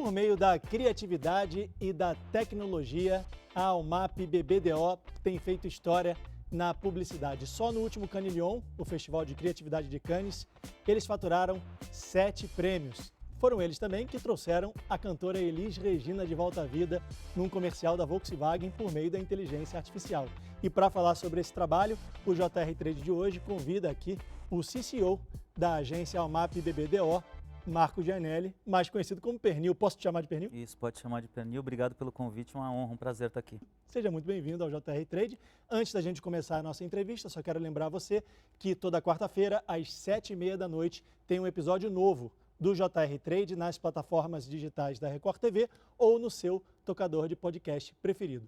Por meio da criatividade e da tecnologia, a Almap BBDO tem feito história na publicidade. Só no último Cannes Lions, o Festival de Criatividade de Cannes, eles faturaram 7 prêmios. Foram eles também que trouxeram a cantora Elis Regina de volta à vida num comercial da Volkswagen por meio da inteligência artificial. E para falar sobre esse trabalho, o JR Trade de hoje convida aqui o CCO da agência Almap BBDO, Marco Gianelli, mais conhecido como Pernil. Posso te chamar de Pernil? Isso, pode chamar de Pernil. Obrigado pelo convite, uma honra, um prazer estar aqui. Seja muito bem-vindo ao JR Trade. Antes da gente começar a nossa entrevista, só quero lembrar você que toda quarta-feira, às 7h30 da noite, tem um episódio novo do JR Trade nas plataformas digitais da Record TV ou no seu tocador de podcast preferido.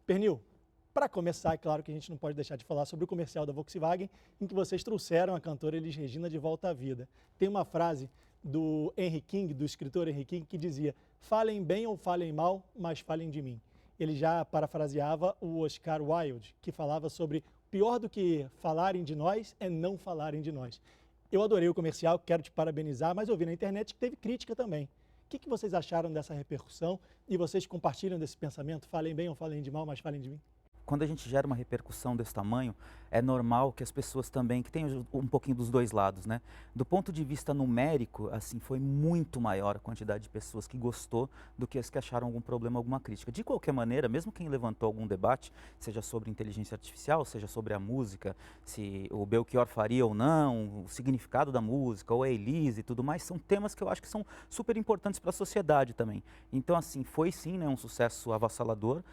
Pernil, para começar, é claro que a gente não pode deixar de falar sobre o comercial da Volkswagen, em que vocês trouxeram a cantora Elis Regina de volta à vida. Tem uma frase do Henry King, do escritor Henry King, que dizia: falem bem ou falem mal, mas falem de mim. Ele já parafraseava o Oscar Wilde, que falava sobre pior do que falarem de nós é não falarem de nós. Eu adorei o comercial, quero te parabenizar, mas eu vi na internet que teve crítica também. O que vocês acharam dessa repercussão e vocês compartilham desse pensamento? Falem bem ou falem de mal, mas falem de mim? Quando a gente gera uma repercussão desse tamanho, é normal que as pessoas também, que tenham um pouquinho dos dois lados, né? Do ponto de vista numérico, assim, foi muito maior a quantidade de pessoas que gostou do que as que acharam algum problema, alguma crítica. De qualquer maneira, mesmo quem levantou algum debate, seja sobre inteligência artificial, seja sobre a música, se o Belchior faria ou não, o significado da música, ou a Elise e tudo mais, são temas que eu acho que são super importantes para a sociedade também. Então, assim, foi sim, né, um sucesso avassalador.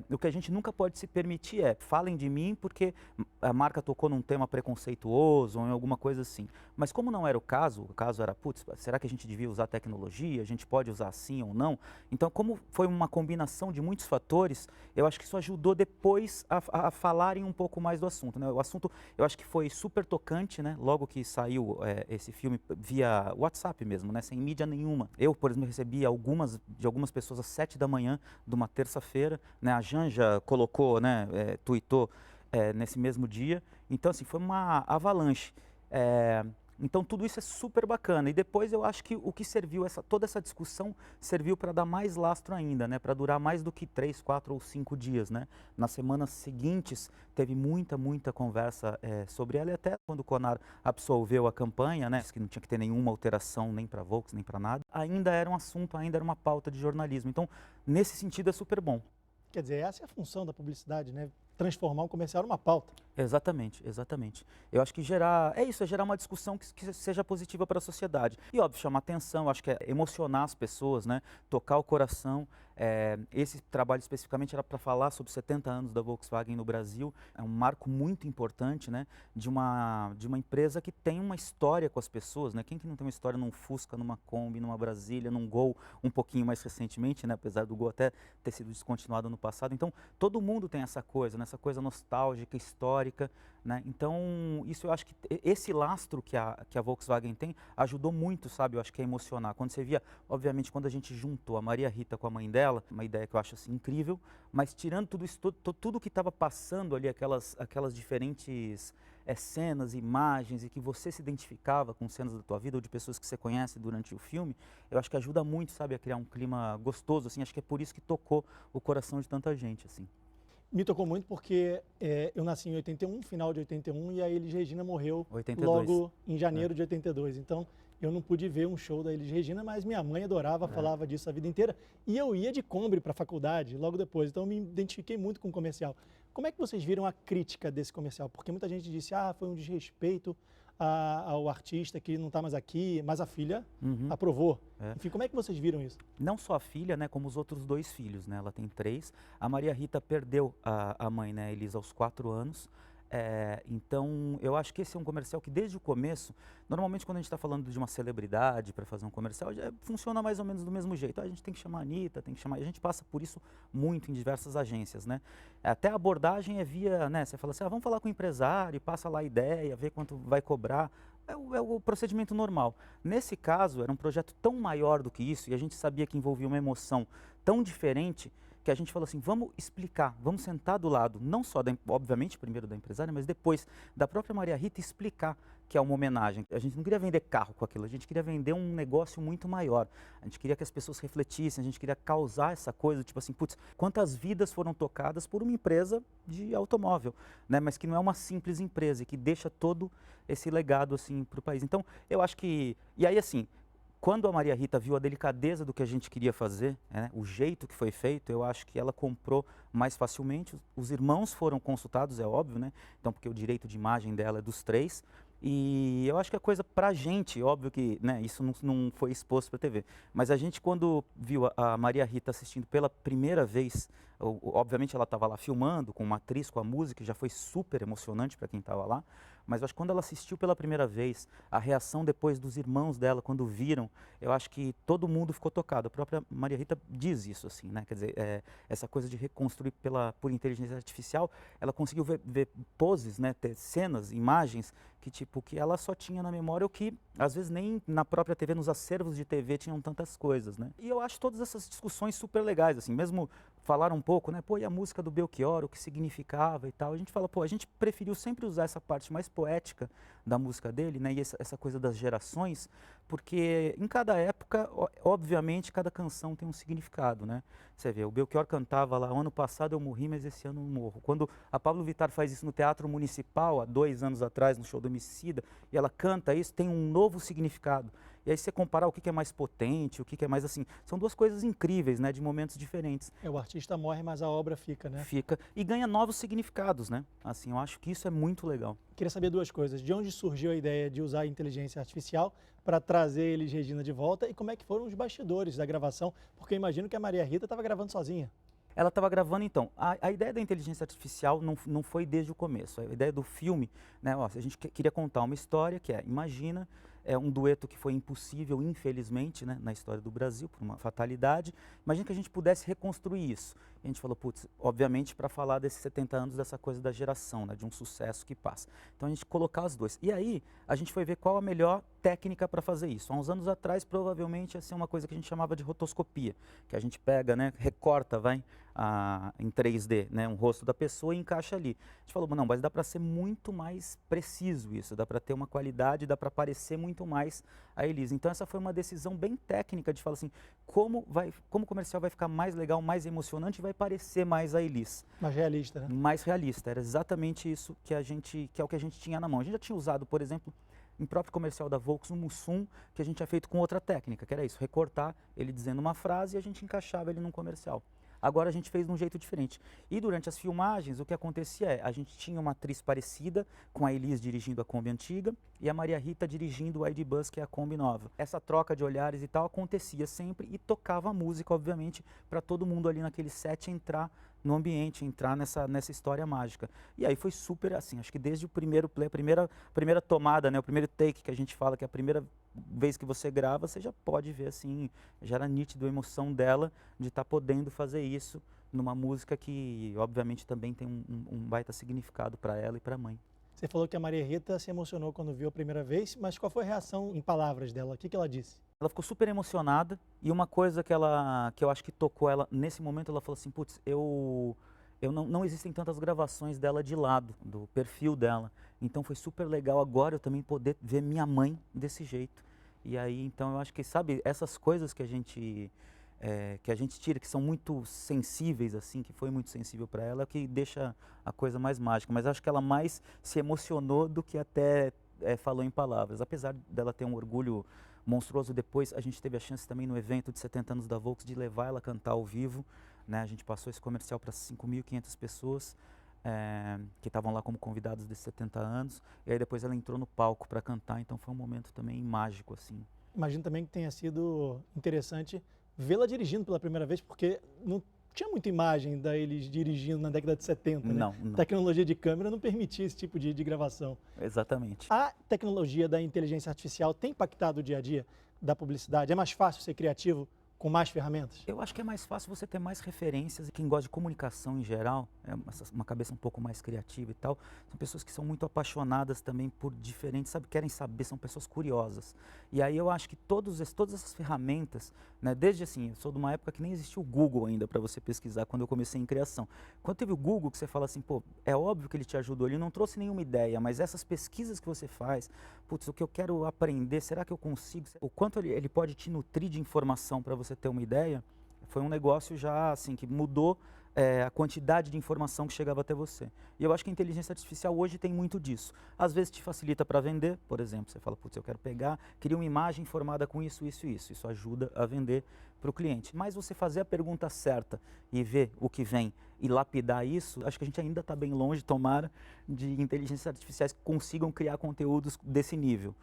O que a gente nunca pode se permitir é, falem de mim porque a marca tocou num tema preconceituoso ou em alguma coisa assim. Mas como não era o caso era, putz, será que a gente devia usar tecnologia? A gente pode usar assim ou não? Então, como foi uma combinação de muitos fatores, eu acho que isso ajudou depois a falarem um pouco mais do assunto, né? O assunto, eu acho que foi super tocante, né? Logo que saiu esse filme via WhatsApp mesmo, né? Sem mídia nenhuma. Eu, por exemplo, recebi de algumas pessoas às 7 da manhã de uma terça-feira, né? A Janja colocou, né? Tweetou nesse mesmo dia. Então, assim, foi uma avalanche. Então, tudo isso é super bacana. E depois eu acho que o que serviu, toda essa discussão serviu para dar mais lastro ainda, né? Para durar mais do que 3, 4 ou 5 dias, né? Nas semanas seguintes, teve muita conversa sobre ela. E até quando o Conar absolveu a campanha, né? Que não tinha que ter nenhuma alteração nem para a Volks, nem para nada. Ainda era um assunto, ainda era uma pauta de jornalismo. Então, nesse sentido, é super bom. Quer dizer, essa é a função da publicidade, né? Transformar um comercial numa pauta. Exatamente, exatamente. Eu acho que gerar uma discussão que seja positiva para a sociedade. E óbvio, chamar atenção, acho que é emocionar as pessoas, né? Tocar o coração. Esse trabalho especificamente era para falar sobre 70 anos da Volkswagen no Brasil. É um marco muito importante, né? De uma empresa que tem uma história com as pessoas, né? Quem que não tem uma história num Fusca, numa Kombi, numa Brasília, num Gol, um pouquinho mais recentemente, né? Apesar do Gol até ter sido descontinuado no passado. Então, todo mundo tem essa coisa, né? Essa coisa nostálgica, histórica, né? Então, isso eu acho que esse lastro que a Volkswagen tem ajudou muito, sabe? Eu acho que a emocionar. Quando você via, obviamente, quando a gente juntou a Maria Rita com a mãe dela, uma ideia que eu acho assim incrível, mas tirando tudo isso, tudo que estava passando ali, aquelas diferentes cenas, imagens, e que você se identificava com cenas da tua vida ou de pessoas que você conhece durante o filme, eu acho que ajuda muito, sabe, a criar um clima gostoso, assim. Acho que é por isso que tocou o coração de tanta gente, assim. Me tocou muito porque eu nasci em 81, final de 81, e a Elis Regina morreu 82. Logo em janeiro de 82. Então, eu não pude ver um show da Elis Regina, mas minha mãe adorava, falava disso a vida inteira. E eu ia de Kombi para a faculdade logo depois, então eu me identifiquei muito com o comercial. Como é que vocês viram a crítica desse comercial? Porque muita gente disse, foi um desrespeito ao artista que não está mais aqui, mas a filha aprovou. Enfim, como é que vocês viram isso? Não só a filha, né, como os outros 2 filhos, né? Ela tem 3. A Maria Rita perdeu a mãe, né, a Elisa, aos 4 anos. Então, eu acho que esse é um comercial que desde o começo, normalmente quando a gente está falando de uma celebridade para fazer um comercial, funciona mais ou menos do mesmo jeito. A gente tem que chamar a Anitta, tem que chamar... A gente passa por isso muito em diversas agências, né? Até a abordagem é via, né? Você fala assim, vamos falar com o empresário, passa lá a ideia, vê quanto vai cobrar. É o procedimento normal. Nesse caso, era um projeto tão maior do que isso, e a gente sabia que envolvia uma emoção tão diferente, que a gente falou assim, vamos explicar, vamos sentar do lado, não só, obviamente, primeiro da empresária, mas depois da própria Maria Rita, explicar que é uma homenagem. A gente não queria vender carro com aquilo, a gente queria vender um negócio muito maior. A gente queria que as pessoas refletissem, a gente queria causar essa coisa, tipo assim, putz, quantas vidas foram tocadas por uma empresa de automóvel, né? Mas que não é uma simples empresa e que deixa todo esse legado assim para o país. Então, eu acho que... E aí, assim, quando a Maria Rita viu a delicadeza do que a gente queria fazer, né, o jeito que foi feito, eu acho que ela comprou mais facilmente. Os irmãos foram consultados, é óbvio, né? Então, porque o direito de imagem dela é dos três. E eu acho que a coisa pra gente, óbvio que, né, isso não foi exposto pra TV, mas a gente quando viu a Maria Rita assistindo pela primeira vez, obviamente ela estava lá filmando com uma atriz, com a música, já foi super emocionante para quem estava lá, mas eu acho que quando ela assistiu pela primeira vez, a reação depois dos irmãos dela, quando viram, eu acho que todo mundo ficou tocado. A própria Maria Rita diz isso, assim, né? Quer dizer, essa coisa de reconstruir por inteligência artificial, ela conseguiu ver poses, né? Ter cenas, imagens, que tipo, que ela só tinha na memória o que, às vezes, nem na própria TV, nos acervos de TV tinham tantas coisas, né? E eu acho todas essas discussões super legais, assim, mesmo falar um pouco, né? Pô, e a música do Belchior, o que significava e tal. A gente fala, pô, a gente preferiu sempre usar essa parte mais poética da música dele, né? E essa coisa das gerações, porque em cada época, obviamente, cada canção tem um significado, né? Você vê, o Belchior cantava lá, ano passado eu morri, mas esse ano eu morro. Quando a Pablo Vittar faz isso no Teatro Municipal, há 2 anos atrás, no show do Emicida, e ela canta isso, tem um novo significado. E aí você comparar o que é mais potente, o que é mais assim, são duas coisas incríveis, né, de momentos diferentes. O artista morre, mas a obra fica, né? Fica e ganha novos significados, né? Assim, eu acho que isso é muito legal. Queria saber duas coisas. De onde surgiu a ideia de usar a inteligência artificial para trazer Elis Regina de volta e como é que foram os bastidores da gravação? Porque eu imagino que a Maria Rita estava gravando sozinha. Ela estava gravando, então, a ideia da inteligência artificial não foi desde o começo. A ideia do filme, né, ó, a gente queria contar uma história que imagina, um dueto que foi impossível, infelizmente, né, na história do Brasil, por uma fatalidade. Imagina que a gente pudesse reconstruir isso. E a gente falou, putz, obviamente para falar desses 70 anos, dessa coisa da geração, né, de um sucesso que passa. Então a gente colocar os dois. E aí a gente foi ver qual a melhor técnica para fazer isso. Há uns anos atrás, provavelmente ia ser uma coisa que a gente chamava de rotoscopia, que a gente pega, né, recorta, em 3D, né, um rosto da pessoa e encaixa ali. A gente falou, não, mas dá para ser muito mais preciso isso, dá para ter uma qualidade, dá para parecer muito mais a Elis. Então essa foi uma decisão bem técnica de falar assim, como o comercial vai ficar mais legal, mais emocionante e vai parecer mais a Elis. Mais realista, né? Mais realista, era exatamente isso que é o que a gente tinha na mão. A gente já tinha usado, por exemplo, em próprio comercial da Volks, um Mussum, que a gente tinha feito com outra técnica, que era isso, recortar ele dizendo uma frase e a gente encaixava ele num comercial. Agora a gente fez de um jeito diferente. E durante as filmagens, o que acontecia a gente tinha uma atriz parecida, com a Elis dirigindo a Kombi antiga e a Maria Rita dirigindo o ID Buzz, que é a Kombi nova. Essa troca de olhares e tal acontecia sempre e tocava a música, obviamente, para todo mundo ali naquele set entrar no ambiente, entrar nessa história mágica. E aí foi super assim, acho que desde o primeiro play, a primeira tomada, né, o primeiro take que a gente fala, que é a primeira vez que você grava, você já pode ver assim, já era nítido a emoção dela de estar podendo fazer isso numa música que obviamente também tem um baita significado para ela e para a mãe. Você falou que a Maria Rita se emocionou quando viu a primeira vez, mas qual foi a reação em palavras dela? O que ela disse? Ela ficou super emocionada e uma coisa que eu acho que tocou ela nesse momento, ela falou assim, putz, não existem tantas gravações dela de lado, do perfil dela. Então foi super legal agora eu também poder ver minha mãe desse jeito. E aí, então eu acho que, sabe, essas coisas que a gente tira, que são muito sensíveis, assim, que foi muito sensível para ela, que deixa a coisa mais mágica. Mas acho que ela mais se emocionou do que até falou em palavras. Apesar dela ter um orgulho monstruoso, depois a gente teve a chance também no evento de 70 anos da Volks de levar ela a cantar ao vivo, né? A gente passou esse comercial para 5.500 pessoas que estavam lá como convidados desses 70 anos, e aí depois ela entrou no palco para cantar, então foi um momento também mágico, assim. Imagino também que tenha sido interessante vê-la dirigindo pela primeira vez, porque não tinha muita imagem da Elis dirigindo na década de 70, né? Não. A tecnologia de câmera não permitia esse tipo de gravação. Exatamente. A tecnologia da inteligência artificial tem impactado o dia a dia da publicidade? É mais fácil ser criativo com mais ferramentas? Eu acho que é mais fácil você ter mais referências, e quem gosta de comunicação em geral, uma cabeça um pouco mais criativa e tal, são pessoas que são muito apaixonadas também por diferentes, sabe, querem saber, são pessoas curiosas. E aí eu acho que todas essas ferramentas, né, desde assim, eu sou de uma época que nem existia o Google ainda para você pesquisar, quando eu comecei em criação. Quando teve o Google, que você fala assim, pô, é óbvio que ele te ajudou, ele não trouxe nenhuma ideia, mas essas pesquisas que você faz, putz, o que eu quero aprender, será que eu consigo? O quanto ele pode te nutrir de informação para você ter uma ideia, foi um negócio já assim que mudou a quantidade de informação que chegava até você. E eu acho que a inteligência artificial hoje tem muito disso. Às vezes te facilita para vender, por exemplo, você fala, putz, eu quero queria uma imagem formada com isso, isso e isso. Isso ajuda a vender para o cliente. Mas você fazer a pergunta certa e ver o que vem e lapidar isso, acho que a gente ainda está bem longe, tomara, de inteligências artificiais que consigam criar conteúdos desse nível.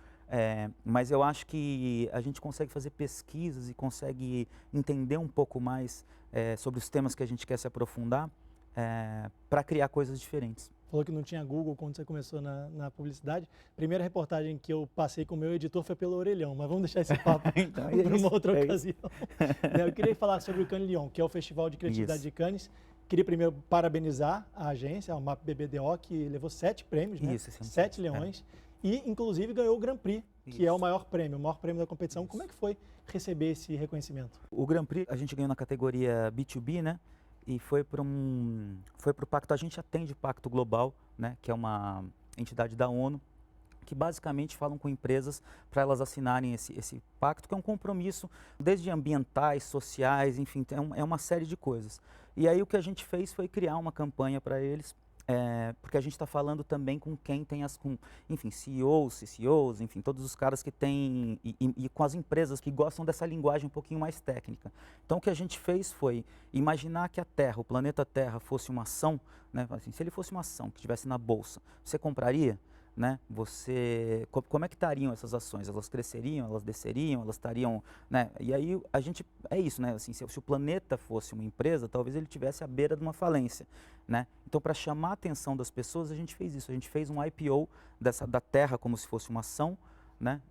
Mas eu acho que a gente consegue fazer pesquisas e consegue entender um pouco mais sobre os temas que a gente quer se aprofundar para criar coisas diferentes. Falou que não tinha Google quando você começou na publicidade. Primeira reportagem que eu passei com o meu editor foi pelo Orelhão, mas vamos deixar esse papo então, para uma outra ocasião. Eu queria falar sobre o Cannes Lion, que é o Festival de Criatividade de Cannes. Queria primeiro parabenizar a agência, a MAP BBDO, que levou 7 prêmios, né? 7 leões. E, inclusive, ganhou o Grand Prix, que é o maior prêmio da competição. Como é que foi receber esse reconhecimento? O Grand Prix a gente ganhou na categoria B2B, né? E foi para o Pacto, a gente atende o Pacto Global, né? Que é uma entidade da ONU, que basicamente falam com empresas para elas assinarem esse pacto, que é um compromisso desde ambientais, sociais, enfim, é uma série de coisas. E aí o que a gente fez foi criar uma campanha para eles, porque a gente está falando também com quem tem enfim, CEOs, CCOs, enfim, todos os caras que têm, e com as empresas que gostam dessa linguagem um pouquinho mais técnica. Então o que a gente fez foi imaginar que a Terra, o planeta Terra, fosse uma ação, né? Assim, se ele fosse uma ação que estivesse na bolsa, você compraria? Né? Como é que estariam essas ações? Elas cresceriam, elas desceriam, elas estariam, né? E aí a gente, é isso, né? Assim, se o planeta fosse uma empresa, talvez ele tivesse à beira de uma falência, né? Então, para chamar a atenção das pessoas, a gente fez isso. A gente fez um IPO da Terra como se fosse uma ação, né?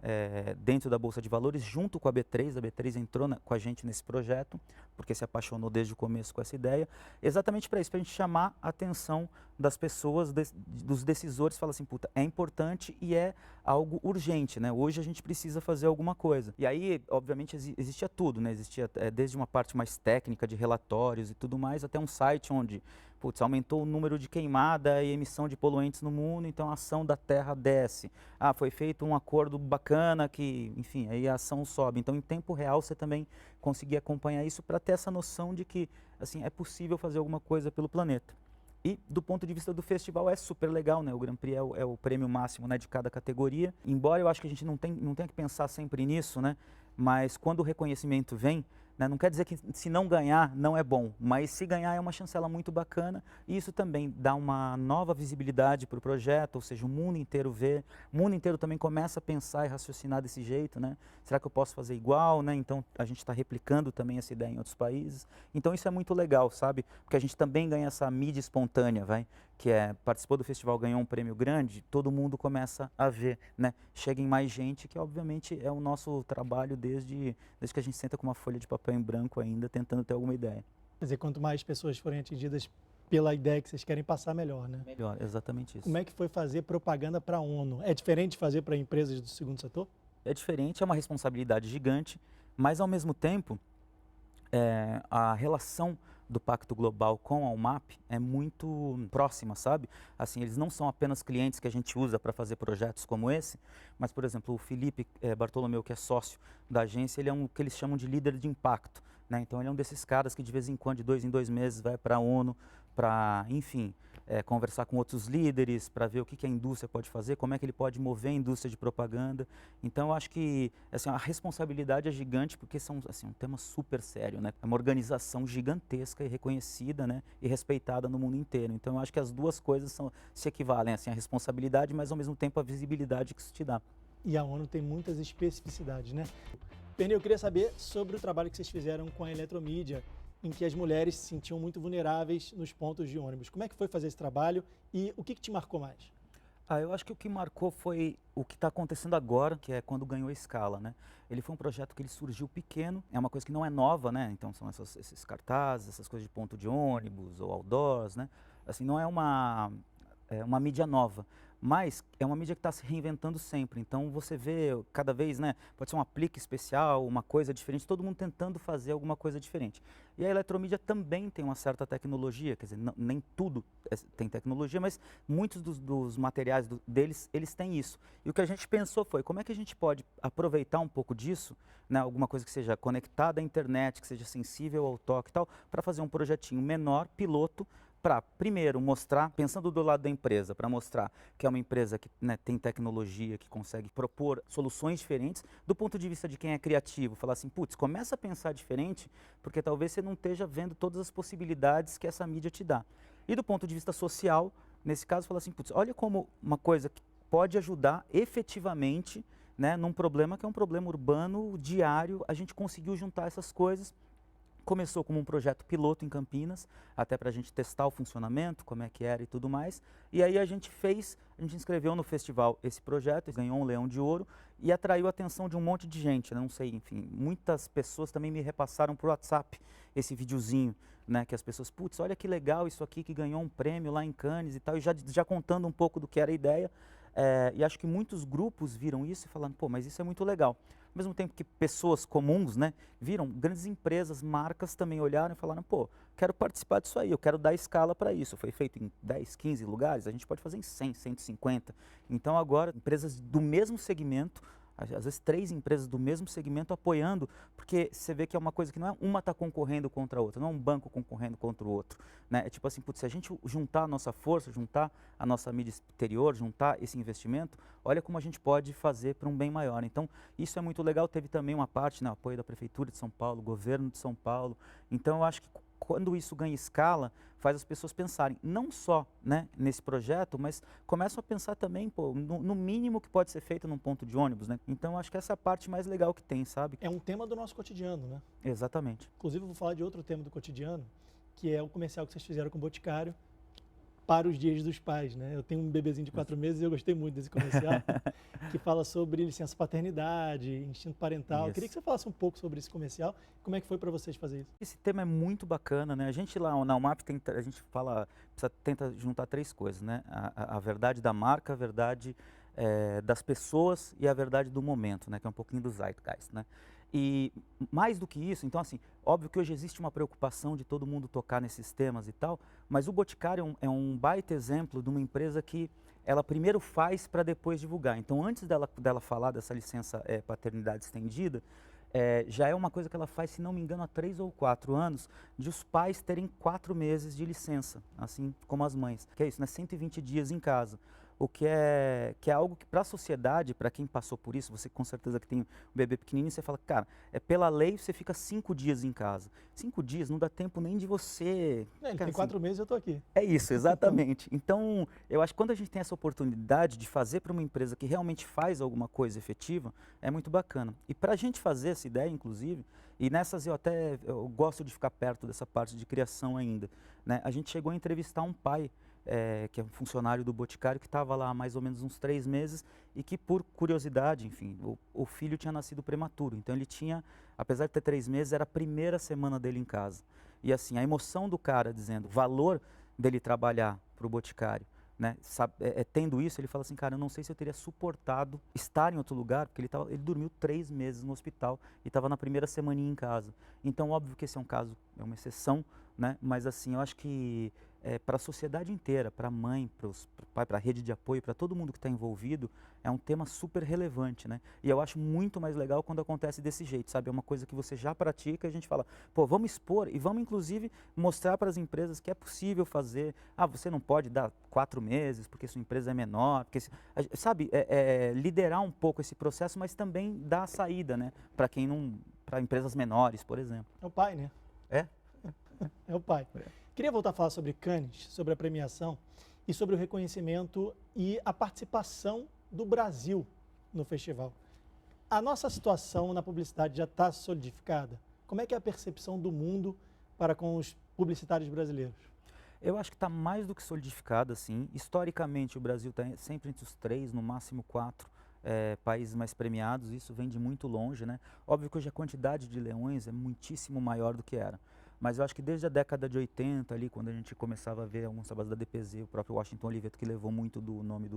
Dentro da Bolsa de Valores, junto com a B3. A B3 entrou com a gente nesse projeto, porque se apaixonou desde o começo com essa ideia, exatamente para isso, para a gente chamar a atenção das pessoas, dos decisores, falar assim, puta, é importante e é algo urgente, né? Hoje a gente precisa fazer alguma coisa. E aí, obviamente, existia tudo, né? Existia desde uma parte mais técnica de relatórios e tudo mais, até um site onde, putz, aumentou o número de queimada e emissão de poluentes no mundo, então a ação da Terra desce. Ah, foi feito um acordo bacana que, enfim, aí a ação sobe. Então, em tempo real, você também conseguir acompanhar isso para ter essa noção de que, assim, é possível fazer alguma coisa pelo planeta. E do ponto de vista do festival é super legal, né? O Grand Prix é o prêmio máximo, né, de cada categoria. Embora eu acho que a gente não tenha que pensar sempre nisso, né? Mas quando o reconhecimento vem, né, não quer dizer que se não ganhar não é bom, mas se ganhar é uma chancela muito bacana e isso também dá uma nova visibilidade para o projeto, ou seja, o mundo inteiro vê, o mundo inteiro também começa a pensar e raciocinar desse jeito, né? Será que eu posso fazer igual, né? Então a gente está replicando também essa ideia em outros países. Então isso é muito legal, sabe? Porque a gente também ganha essa mídia espontânea, que participou do festival, ganhou um prêmio grande, todo mundo começa a ver, né? Chega em mais gente, que obviamente é o nosso trabalho desde que a gente senta com uma folha de papel em branco ainda, tentando ter alguma ideia. Quer dizer, quanto mais pessoas forem atingidas pela ideia que vocês querem passar, melhor, né? Melhor, exatamente isso. Como é que foi fazer propaganda para a ONU? É diferente de fazer para empresas do segundo setor? É diferente, é uma responsabilidade gigante, mas ao mesmo tempo, a relação do Pacto Global com a UMAP é muito próxima, sabe? Assim, eles não são apenas clientes que a gente usa para fazer projetos como esse, mas, por exemplo, o Felipe Bartolomeu, que é sócio da agência, ele é o que eles chamam de líder de impacto, né? Então, ele é um desses caras que de vez em quando, de 2 em 2 meses, vai para a ONU para, enfim, conversar com outros líderes, para ver o que a indústria pode fazer, como é que ele pode mover a indústria de propaganda. Então, eu acho que assim, a responsabilidade é gigante, porque são assim, um tema super sério, né? É uma organização gigantesca e reconhecida, né? E respeitada no mundo inteiro. Então, eu acho que as duas coisas se equivalem, assim, a responsabilidade, mas ao mesmo tempo a visibilidade que isso te dá. E a ONU tem muitas especificidades, né? Pernil, eu queria saber sobre o trabalho que vocês fizeram com a Eletromídia, em que as mulheres se sentiam muito vulneráveis nos pontos de ônibus. Como é que foi fazer esse trabalho e o que te marcou mais? Eu acho que o que marcou foi o que está acontecendo agora, que é quando ganhou a escala, né? Ele foi um projeto que ele surgiu pequeno, é uma coisa que não é nova, né? Então são esses cartazes, essas coisas de ponto de ônibus ou outdoors, né? assim, não é uma mídia nova, mas é uma mídia que está se reinventando sempre. Então você vê cada vez, né, pode ser um aplique especial, uma coisa diferente, todo mundo tentando fazer alguma coisa diferente. E a eletromídia também tem uma certa tecnologia, quer dizer, nem tudo tem tecnologia, mas muitos dos materiais deles, eles têm isso. E o que a gente pensou foi, como é que a gente pode aproveitar um pouco disso, né, alguma coisa que seja conectada à internet, que seja sensível ao toque e tal, para fazer um projetinho menor, piloto, para, primeiro, mostrar, pensando do lado da empresa, para mostrar que é uma empresa que, né, tem tecnologia, que consegue propor soluções diferentes, do ponto de vista de quem é criativo, falar assim, putz, começa a pensar diferente, porque talvez você não esteja vendo todas as possibilidades que essa mídia te dá. E do ponto de vista social, nesse caso, falar assim, putz, olha como uma coisa que pode ajudar efetivamente, né, num problema que é um problema urbano, diário, a gente conseguiu juntar essas coisas. Começou como um projeto piloto em Campinas, até para a gente testar o funcionamento, como é que era e tudo mais. E aí a gente inscreveu no festival esse projeto, ganhou um Leão de Ouro e atraiu a atenção de um monte de gente, né? Não sei, enfim, muitas pessoas também me repassaram por WhatsApp esse videozinho, né? Que as pessoas, putz, olha que legal isso aqui que ganhou um prêmio lá em Cannes e tal, e já contando um pouco do que era a ideia. E acho que muitos grupos viram isso e falaram, pô, mas isso é muito legal. Ao mesmo tempo que pessoas comuns, né, viram, grandes empresas, marcas também olharam e falaram, pô, quero participar disso aí, eu quero dar escala para isso. Foi feito em 10, 15 lugares, a gente pode fazer em 100, 150. Então agora, empresas do mesmo segmento, às vezes 3 empresas do mesmo segmento apoiando, porque você vê que é uma coisa que não é uma está concorrendo contra a outra, não é um banco concorrendo contra o outro, né? É tipo assim, putz, se a gente juntar a nossa força, juntar a nossa mídia exterior, juntar esse investimento, olha como a gente pode fazer para um bem maior. Então, isso é muito legal. Teve também uma parte, né, apoio da Prefeitura de São Paulo, governo de São Paulo. Então, eu acho que quando isso ganha escala, faz as pessoas pensarem não só, né, nesse projeto, mas começam a pensar também, pô, no mínimo que pode ser feito num ponto de ônibus, né? Então, acho que essa é a parte mais legal que tem, sabe? É um tema do nosso cotidiano, né? Exatamente. Inclusive, eu vou falar de outro tema do cotidiano, que é o comercial que vocês fizeram com o Boticário para os Dias dos Pais, né? Eu tenho um bebezinho de 4 meses e eu gostei muito desse comercial, que fala sobre licença paternidade, instinto parental. Eu queria que você falasse um pouco sobre esse comercial, como é que foi para vocês fazer isso? Esse tema é muito bacana, né? A gente lá na UMAP a gente tenta juntar 3 coisas, né? A verdade da marca, a verdade das pessoas e a verdade do momento, né? Que é um pouquinho do zeitgeist, né? E mais do que isso, então assim, óbvio que hoje existe uma preocupação de todo mundo tocar nesses temas e tal, mas o Boticário é um baita exemplo de uma empresa que ela primeiro faz para depois divulgar. Então antes dela falar dessa licença paternidade estendida, já é uma coisa que ela faz, se não me engano, há 3 ou 4 anos, de os pais terem 4 meses de licença, assim como as mães. Que é isso, né? 120 dias em casa. O que é algo que para a sociedade, para quem passou por isso, você com certeza que tem um bebê pequenininho, você fala, cara, pela lei você fica 5 dias em casa. 5 dias não dá tempo nem de você... Ele cara, tem 4 meses e eu estou aqui. É isso, exatamente. Então, eu acho que quando a gente tem essa oportunidade de fazer para uma empresa que realmente faz alguma coisa efetiva, é muito bacana. E para a gente fazer essa ideia, inclusive, e nessas eu gosto de ficar perto dessa parte de criação ainda, né? A gente chegou a entrevistar um pai, que é um funcionário do Boticário, que estava lá há mais ou menos uns 3 meses e que, por curiosidade, enfim, o filho tinha nascido prematuro. Então ele tinha, apesar de ter 3 meses, era a primeira semana dele em casa. E assim, a emoção do cara dizendo o valor dele trabalhar para o Boticário, né? Tendo isso, ele fala assim, cara, eu não sei se eu teria suportado estar em outro lugar, porque ele dormiu 3 meses no hospital e estava na primeira semaninha em casa. Então, óbvio que esse é um caso, é uma exceção, né? Mas assim, eu acho que para a sociedade inteira, para a mãe, para o pai, para a rede de apoio, para todo mundo que está envolvido, é um tema super relevante, né? E eu acho muito mais legal quando acontece desse jeito, sabe? É uma coisa que você já pratica e a gente fala, pô, vamos expor e vamos inclusive mostrar para as empresas que é possível fazer. Ah, você não pode dar 4 meses porque sua empresa é menor, porque, sabe? Liderar um pouco esse processo, mas também dar a saída, né? Para quem não, para empresas menores, por exemplo. É o pai, né? É? É o pai. Queria voltar a falar sobre Cannes, sobre a premiação e sobre o reconhecimento e a participação do Brasil no festival. A nossa situação na publicidade já está solidificada? Como é que é a percepção do mundo para com os publicitários brasileiros? Eu acho que está mais do que solidificada, sim. Historicamente, o Brasil está sempre entre os 3, no máximo 4 países mais premiados. Isso vem de muito longe, né? Óbvio que hoje a quantidade de leões é muitíssimo maior do que era. mas eu acho que desde a década de 80 ali, quando a gente começava a ver alguns trabalhos da DPZ, o próprio Washington Oliveto, que levou muito do nome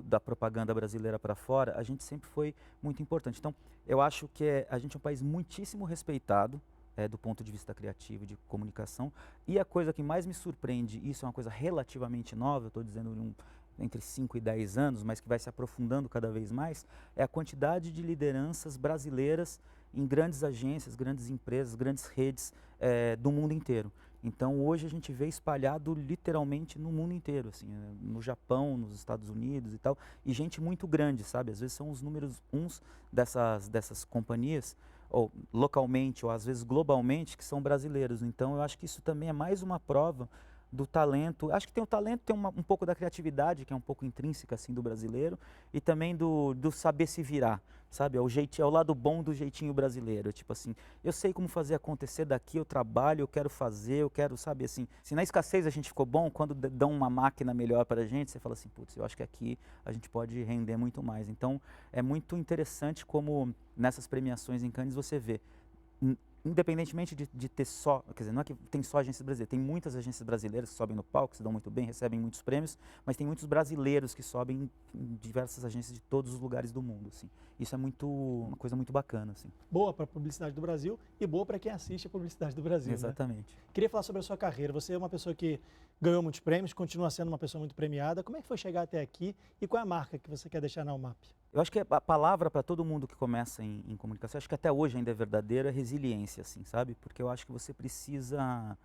da propaganda brasileira para fora, a gente sempre foi muito importante. Então, eu acho que a gente é um país muitíssimo respeitado, do ponto de vista criativo, de comunicação, e a coisa que mais me surpreende, isso é uma coisa relativamente nova, eu estou dizendo entre 5 e 10 anos, mas que vai se aprofundando cada vez mais, é a quantidade de lideranças brasileiras em grandes agências, grandes empresas, grandes redes do mundo inteiro. Então hoje a gente vê espalhado literalmente no mundo inteiro, assim, no Japão, nos Estados Unidos e tal, e gente muito grande, sabe? Às vezes são os números uns dessas companhias, ou localmente, ou às vezes globalmente, que são brasileiros. Então eu acho que isso também é mais uma prova do talento. Acho que tem o talento, tem um pouco da criatividade, que é um pouco intrínseca assim do brasileiro, e também do saber se virar, sabe? É o lado bom do jeitinho brasileiro. Tipo assim, eu sei como fazer acontecer daqui, eu trabalho, eu quero fazer, eu quero, sabe, assim, se na escassez a gente ficou bom, quando dão uma máquina melhor para a gente, você fala assim, putz, eu acho que aqui a gente pode render muito mais. Então, é muito interessante como nessas premiações em Cannes você vê, independentemente de ter só, quer dizer, não é que tem só agências brasileiras, tem muitas agências brasileiras que sobem no palco, que se dão muito bem, recebem muitos prêmios, mas tem muitos brasileiros que sobem em diversas agências de todos os lugares do mundo, assim. Isso é uma coisa muito bacana, assim. Boa para a publicidade do Brasil e boa para quem assiste a publicidade do Brasil. Exatamente. Né? Queria falar sobre a sua carreira. Você é uma pessoa que ganhou muitos prêmios, continua sendo uma pessoa muito premiada. Como é que foi chegar até aqui e qual é a marca que você quer deixar na UMAP? Eu acho que a palavra para todo mundo que começa em comunicação, acho que até hoje ainda é verdadeira, é resiliência, assim, sabe? Porque eu acho que você precisa,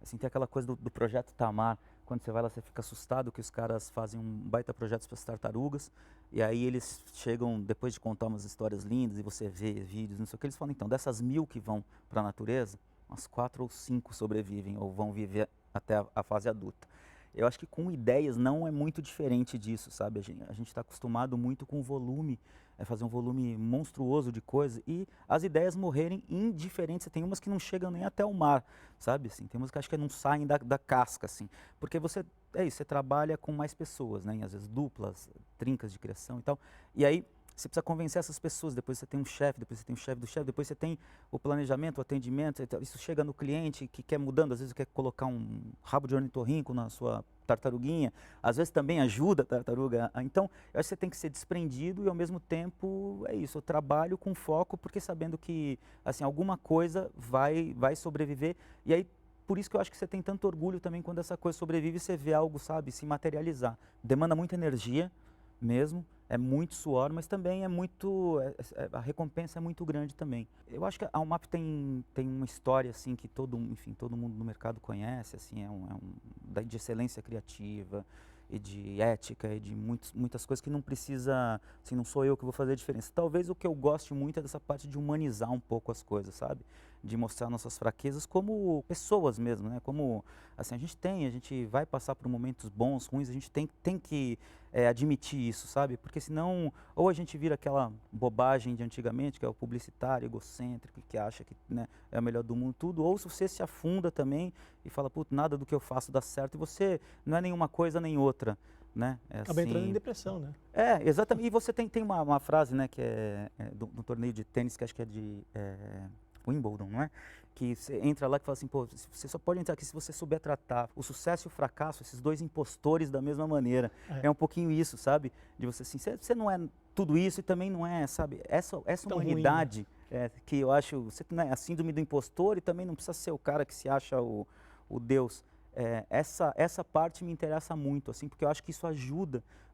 assim, ter aquela coisa do projeto Tamar, quando você vai lá você fica assustado que os caras fazem um baita projeto para as tartarugas, e aí eles chegam, depois de contar umas histórias lindas, e você vê vídeos, não sei o que, eles falam, então, dessas 1000 que vão para a natureza, umas 4 ou 5 sobrevivem, ou vão viver até a fase adulta. Eu acho que com ideias não é muito diferente disso, sabe? A gente está acostumado muito com o volume, fazer um volume monstruoso de coisas e as ideias morrerem indiferentes. Tem umas que não chegam nem até o mar, sabe? Assim, tem umas que acho que não saem da casca, assim. Porque você trabalha com mais pessoas, né? E às vezes duplas, trincas de criação e tal. E aí você precisa convencer essas pessoas, depois você tem um chefe, depois você tem o chefe do chefe, depois você tem o planejamento, o atendimento, isso chega no cliente que quer mudando, às vezes quer colocar um rabo de ornitorrinco na sua tartaruguinha, às vezes também ajuda a tartaruga. Então, eu acho que você tem que ser desprendido e ao mesmo tempo, é isso, eu trabalho com foco, porque sabendo que, assim, alguma coisa vai sobreviver, e aí, por isso que eu acho que você tem tanto orgulho também quando essa coisa sobrevive e você vê algo, sabe, se materializar. Demanda muita energia mesmo, é muito suor, mas também é muito, a recompensa é muito grande também. Eu acho que a UMAP tem uma história assim que todo mundo no mercado conhece, assim, de excelência criativa e de ética e de muitas coisas que não precisa, assim, não sou eu que vou fazer a diferença. Talvez o que eu goste muito é dessa parte de humanizar um pouco as coisas, sabe? De mostrar nossas fraquezas como pessoas mesmo, né? Como, assim, a gente vai passar por momentos bons, ruins, a gente tem que admitir isso, sabe? Porque senão, ou a gente vira aquela bobagem de antigamente, que é o publicitário egocêntrico, que acha que, né, é o melhor do mundo, tudo, ou se você se afunda também e fala, putz, nada do que eu faço dá certo, e você não é nenhuma coisa nem outra, né? Acaba entrando em depressão, né? Exatamente, e você tem uma frase, né, que do torneio de tênis, que acho que é de Wimbledon, não é? Que você entra lá e fala assim, pô, você só pode entrar aqui se você souber tratar o sucesso e o fracasso, esses dois impostores da mesma maneira. É um pouquinho isso, sabe? De você assim, você não é tudo isso e também não é, sabe? Essa humanidade ruim, né? Que eu acho, você não é a síndrome do impostor e também não precisa ser o cara que se acha o Deus. Essa parte me interessa muito, assim, porque eu acho que isso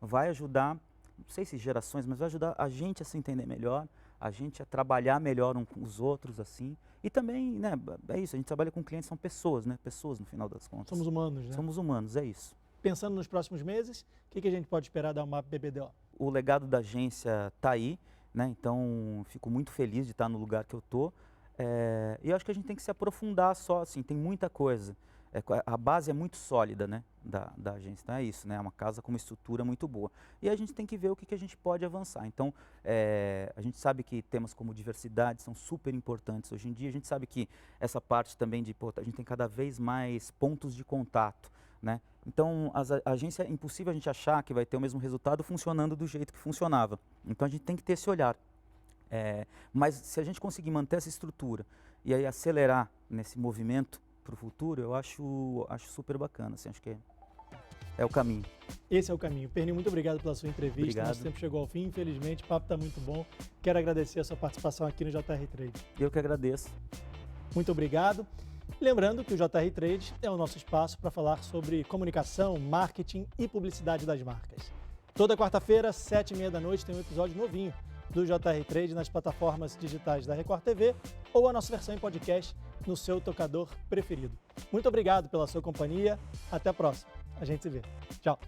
vai ajudar, não sei se gerações, mas vai ajudar a gente a se entender melhor, a gente a trabalhar melhor uns com os outros, assim. E também, né, é isso, a gente trabalha com clientes, são pessoas, né? Pessoas, no final das contas. Somos humanos, né? Somos humanos, é isso. Pensando nos próximos meses, o que a gente pode esperar da UMAP BBDO? O legado da agência está aí, né? Então, fico muito feliz de estar no lugar que eu estou. E eu acho que a gente tem que se aprofundar só, assim, tem muita coisa. A base é muito sólida, né, da agência, então é isso, né, é uma casa com uma estrutura muito boa. E a gente tem que ver o que a gente pode avançar. Então, a gente sabe que temas como diversidade são super importantes hoje em dia, a gente sabe que essa parte também a gente tem cada vez mais pontos de contato, né. Então, a agência, é impossível a gente achar que vai ter o mesmo resultado funcionando do jeito que funcionava. Então, a gente tem que ter esse olhar. Mas se a gente conseguir manter essa estrutura e aí acelerar nesse movimento para o futuro, eu acho super bacana, assim, acho que é o caminho. Esse é o caminho. Perni, muito obrigado pela sua entrevista. Obrigado. Nosso tempo chegou ao fim, infelizmente, o papo está muito bom. Quero agradecer a sua participação aqui no JR Trade. Eu que agradeço. Muito obrigado. Lembrando que o JR Trade é o nosso espaço para falar sobre comunicação, marketing e publicidade das marcas. Toda quarta-feira, 7h30 da noite, tem um episódio novinho do JR Trade nas plataformas digitais da Record TV ou a nossa versão em podcast no seu tocador preferido. Muito obrigado pela sua companhia. Até a próxima. A gente se vê. Tchau.